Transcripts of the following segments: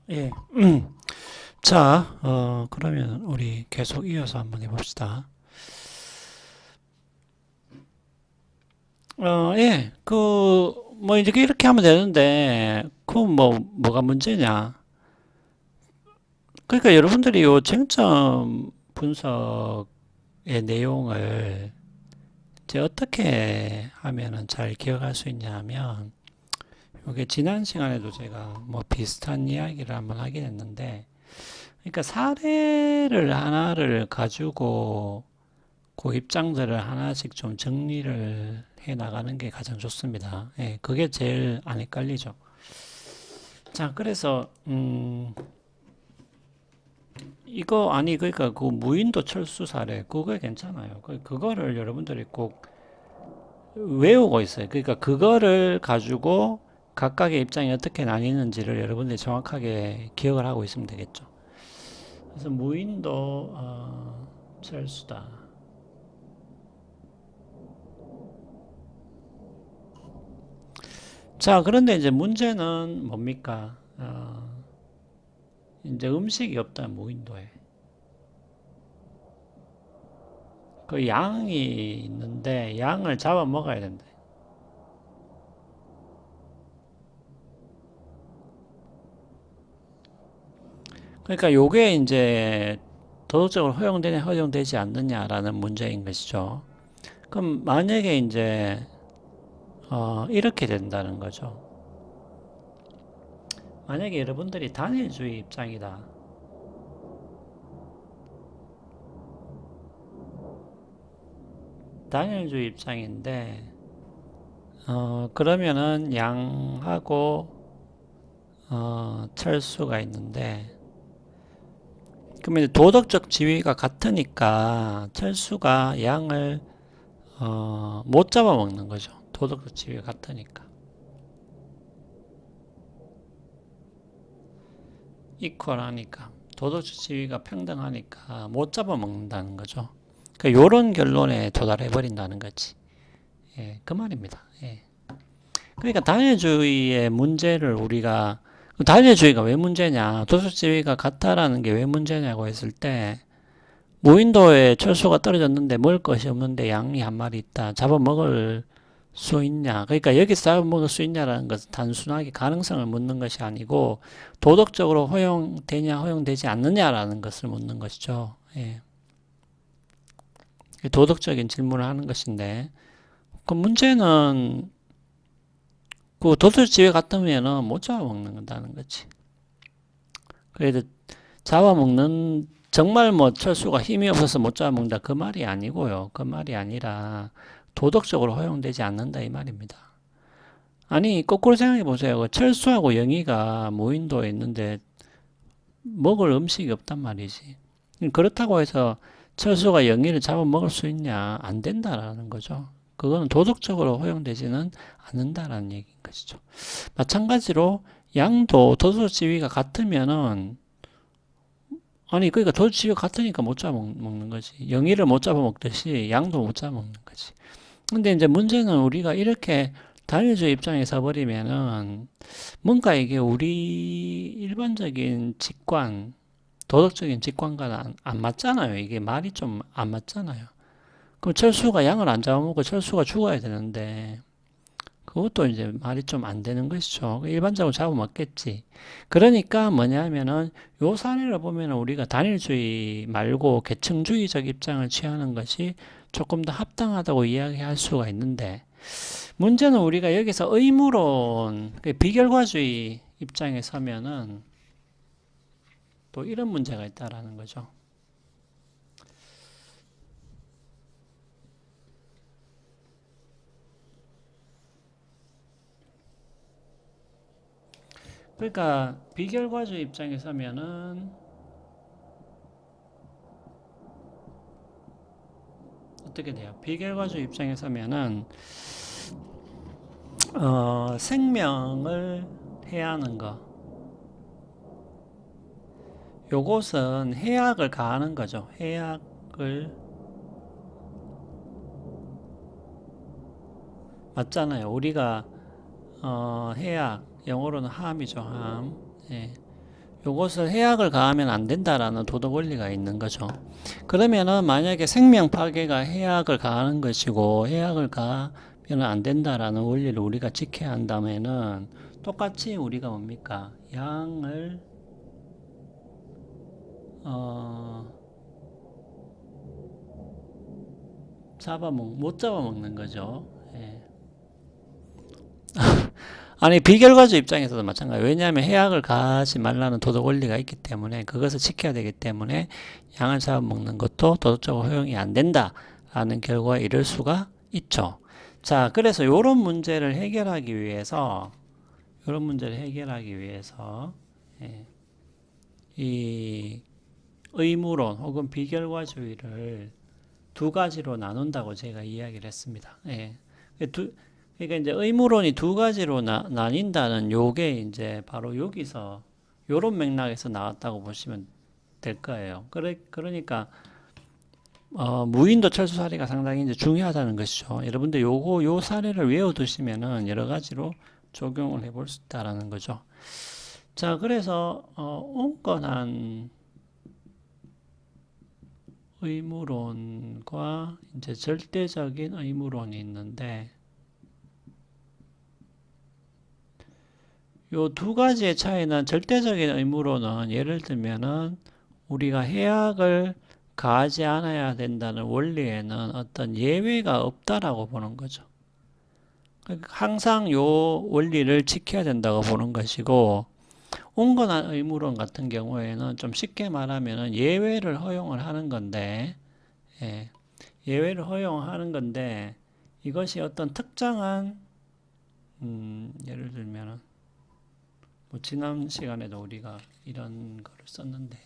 예. 자, 그러면 우리 계속 이어서 한번 해봅시다. 예. 뭐, 이제 이렇게 하면 되는데, 뭐가 문제냐. 그러니까 여러분들이 요 쟁점 분석의 내용을 이제 어떻게 하면은 잘 기억할 수 있냐면, 이게 지난 시간에도 제가 뭐 비슷한 이야기를 한번 하긴 했는데, 그러니까 사례를 하나를 가지고 그 입장들을 하나씩 좀 정리를 해 나가는 게 가장 좋습니다. 예, 그게 제일 안 헷갈리죠. 자, 그래서 이거 아니 그러니까 그 무인도 철수 사례 그거 괜찮아요. 그거를 여러분들이 꼭 외우고 있어요. 그러니까 그거를 가지고 각각의 입장이 어떻게 나뉘는지를 여러분들이 정확하게 기억을 하고 있으면 되겠죠. 그래서 무인도 철수다. 자, 그런데 이제 문제는 뭡니까? 이제 음식이 없다, 무인도에. 그 양이 있는데, 양을 잡아 먹어야 된다. 그러니까 요게 이제 도덕적으로 허용되냐, 허용되지 않느냐라는 문제인 것이죠. 그럼 만약에 이제, 이렇게 된다는 거죠. 만약에 여러분들이 단일주의 입장이다. 단일주의 입장인데, 그러면은 양하고, 철수가 있는데, 그러면 도덕적 지위가 같으니까 철수가 양을 못 잡아먹는 거죠. 도덕적 지위가 같으니까. 이퀄하니까. 도덕적 지위가 평등하니까 못 잡아먹는다는 거죠. 그러니까 요런 결론에 도달해 버린다는 거지. 예, 그 말입니다. 예. 그러니까 단일주의의 문제를 우리가 단일주의가 왜 문제냐, 도덕적 지위가 같다라는 게 왜 문제냐고 했을 때 무인도에 철수가 떨어졌는데 먹을 것이 없는데 양이 한 마리 있다. 잡아먹을 수 있냐. 그러니까 여기서 잡아먹을 수 있냐라는 것은 단순하게 가능성을 묻는 것이 아니고 도덕적으로 허용되냐 허용되지 않느냐라는 것을 묻는 것이죠. 예. 도덕적인 질문을 하는 것인데 그 문제는 그 도덕 지위 같으면은 못 잡아먹는다는 거지. 그래도 잡아먹는 정말 뭐 철수가 힘이 없어서 못 잡아먹는다 그 말이 아니고요. 그 말이 아니라 도덕적으로 허용되지 않는다 이 말입니다. 아니 거꾸로 생각해 보세요. 그 철수하고 영희가 무인도에 있는데 먹을 음식이 없단 말이지. 그렇다고 해서 철수가 영희를 잡아먹을 수 있냐? 안 된다라는 거죠. 그거는 도덕적으로 허용되지는 않는다라는 얘기인 것이죠. 마찬가지로 양도 도덕 지위가 같으면은 아니 그러니까 도덕 지위가 같으니까 못 잡아먹는 거지. 영희를 못 잡아먹듯이 양도 못 잡아먹는 거지. 근데 이제 문제는 우리가 이렇게 단일주의 입장에 서버리면은 뭔가 이게 우리 일반적인 직관, 도덕적인 직관과는 안 맞잖아요. 이게 말이 좀 안 맞잖아요. 그럼 철수가 양을 안 잡아먹고 철수가 죽어야 되는데 그것도 이제 말이 좀 안 되는 것이죠. 일반적으로 잡아먹겠지. 그러니까 뭐냐면은 요 사례를 보면 우리가 단일주의 말고 계층주의적 입장을 취하는 것이 조금 더 합당하다고 이야기할 수가 있는데 문제는 우리가 여기서 의무론, 비결과주의 입장에 서면은 또 이런 문제가 있다라는 거죠. 그러니까 비결과주의 입장에 서면은 어떻게 돼요? 비결과주의 입장에 서면은 생명을 해하는 거. 요것은 해악을 가하는 거죠. 해악을 맞잖아요. 우리가 해악 영어로는 harm이죠. harm. 예. 요것을 해약을 가하면 안 된다라는 도덕 원리가 있는 거죠. 그러면은 만약에 생명 파괴가 해약을 가하는 것이고 해약을 가하면 안 된다라는 원리를 우리가 지켜야 한다면은 똑같이 우리가 뭡니까? 양을 못 잡아먹는 거죠. 예. 아니 비결과주 입장에서도 마찬가지예요. 왜냐하면 해약을 가하지 말라는 도덕 원리가 있기 때문에 그것을 지켜야 되기 때문에 양을 잡아먹는 것도 도덕적으로 허용이 안 된다라는 결과에 이를 수가 있죠. 자, 그래서 이런 문제를 해결하기 위해서 예, 이 의무론 혹은 비결과주의를 두 가지로 나눈다고 제가 이야기를 했습니다. 예. 그러니까 이제 의무론이 두 가지로 나뉜다는 요게 이제 바로 여기서 요런 맥락에서 나왔다고 보시면 될 거예요. 그러니까 무인도 철수 사례가 상당히 이제 중요하다는 것이죠. 여러분들 요 사례를 외워두시면은 여러 가지로 적용을 해볼 수 있다라는 거죠. 자, 그래서 온건한 의무론과 이제 절대적인 의무론이 있는데 요 두 가지의 차이는 절대적인 의무론은 예를 들면은 우리가 해약을 가하지 않아야 된다는 원리에는 어떤 예외가 없다라고 보는 거죠. 항상 요 원리를 지켜야 된다고 보는 것이고 온건한 의무론 같은 경우에는 좀 쉽게 말하면은 예외를 허용을 하는 건데 예, 예외를 허용하는 건데 이것이 어떤 특정한 예를 들면은 뭐 지난 시간에도 우리가 이런 거를 썼는데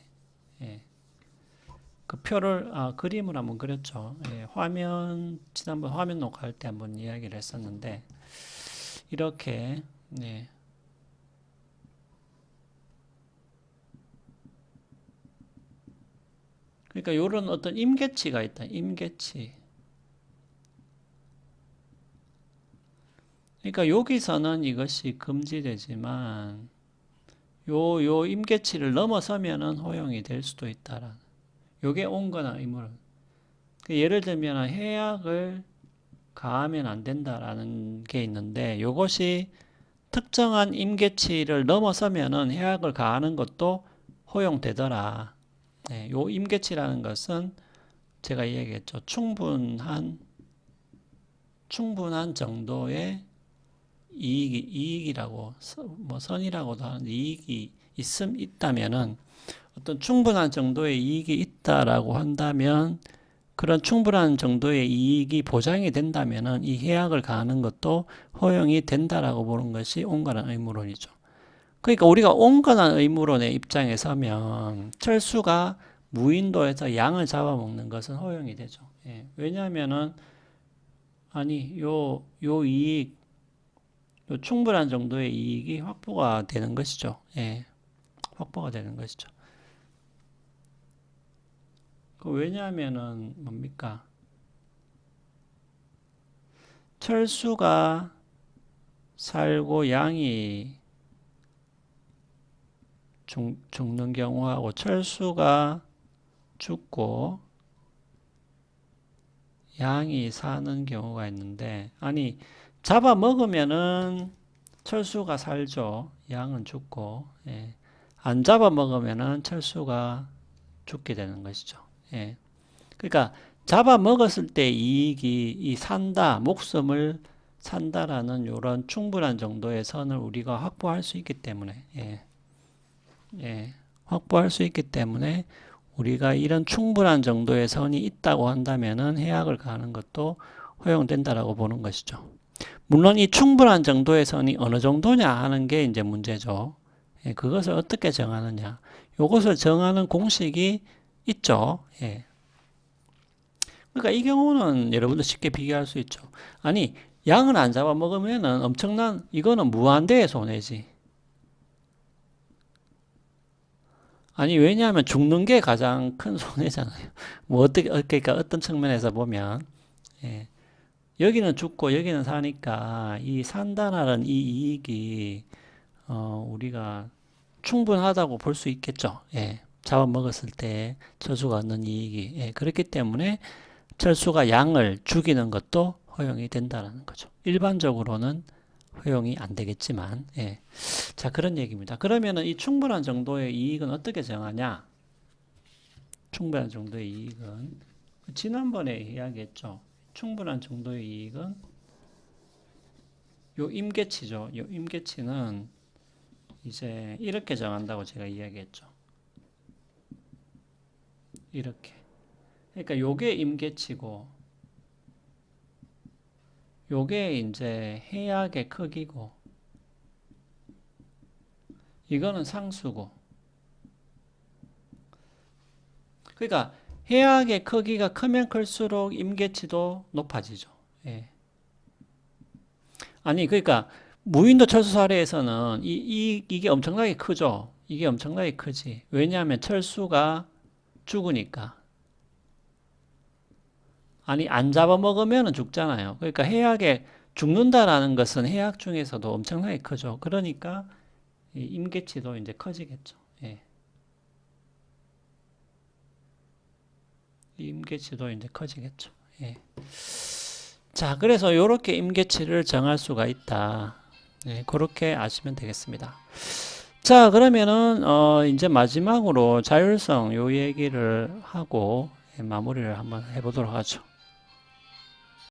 예, 그 표를 그림을 한번 그렸죠. 예, 지난번 화면 녹화할 때 한번 이야기를 했었는데 이렇게 네. 그러니까 이런 어떤 임계치가 있다. 임계치. 그러니까 여기서는 이것이 금지되지만 요 임계치를 넘어서면은 허용이 될 수도 있다라는. 요게 온거나 의무론. 예를 들면 해약을 가하면 안 된다라는 게 있는데 요것이 특정한 임계치를 넘어서면은 해약을 가하는 것도 허용되더라. 네, 요 임계치라는 것은 제가 얘기했죠. 충분한 정도의 이익이라고 뭐 선이라고도 하는데 이익이 있다면은 어떤 충분한 정도의 이익이 있다라고 한다면 그런 충분한 정도의 이익이 보장이 된다면은 이 해약을 가하는 것도 허용이 된다라고 보는 것이 온건한 의무론이죠. 그러니까 우리가 온건한 의무론의 입장에 서면 철수가 무인도에서 양을 잡아먹는 것은 허용이 되죠. 예. 왜냐하면은 아니 요 이익 요 충분한 정도의 이익이 확보가 되는 것이죠. 예. 확보가 되는 것이죠. 왜냐하면은 뭡니까? 철수가 살고 양이 죽는 경우하고 철수가 죽고 양이 사는 경우가 있는데 아니 잡아먹으면은 철수가 살죠. 양은 죽고 예. 안 잡아먹으면은 철수가 죽게 되는 것이죠. 예. 그러니까 잡아먹었을 때 이익이 이 목숨을 산다라는 이런 충분한 정도의 선을 우리가 확보할 수 있기 때문에 예. 예. 확보할 수 있기 때문에 우리가 이런 충분한 정도의 선이 있다고 한다면은 해약을 가하는 것도 허용된다라고 보는 것이죠. 물론 이 충분한 정도의 선이 어느 정도냐 하는 게 이제 문제죠. 예, 그것을 어떻게 정하느냐. 이것을 정하는 공식이 있죠. 예. 그러니까 이 경우는 여러분도 쉽게 비교할 수 있죠. 아니, 양을 안 잡아먹으면은 이거는 무한대의 손해지. 아니, 왜냐하면 죽는 게 가장 큰 손해잖아요. 그러니까 어떤 측면에서 보면, 예. 여기는 죽고 여기는 사니까 이 산다라는 이 이익이, 우리가 충분하다고 볼 수 있겠죠. 예. 잡아먹었을 때 철수가 얻는 이익이. 예. 그렇기 때문에 철수가 양을 죽이는 것도 허용이 된다는 거죠. 일반적으로는 허용이 안 되겠지만, 예. 자, 그런 얘기입니다. 그러면은 이 충분한 정도의 이익은 어떻게 정하냐? 충분한 정도의 이익은, 지난번에 이야기했죠. 충분한 정도의 이익은 요 임계치죠. 요 임계치는 이제 이렇게 정한다고 제가 이야기했죠. 이렇게. 그러니까 요게 임계치고, 요게 이제 해약의 크기고, 이거는 상수고. 그러니까 해약의 크기가 크면 클수록 임계치도 높아지죠. 예. 아니, 그러니까 무인도 철수 사례에서는 이게 엄청나게 크죠. 이게 엄청나게 크지. 왜냐하면 철수가 죽으니까. 아니, 안 잡아먹으면 죽잖아요. 그러니까 해약에 죽는다라는 것은 해약 중에서도 엄청나게 크죠. 그러니까 이 임계치도 이제 커지겠죠. 예. 임계치도 이제 커지겠죠. 예. 자, 그래서 이렇게 임계치를 정할 수가 있다. 네, 그렇게 아시면 되겠습니다. 자, 그러면은 이제 마지막으로 자율성 요 얘기를 하고 마무리를 한번 해보도록 하죠.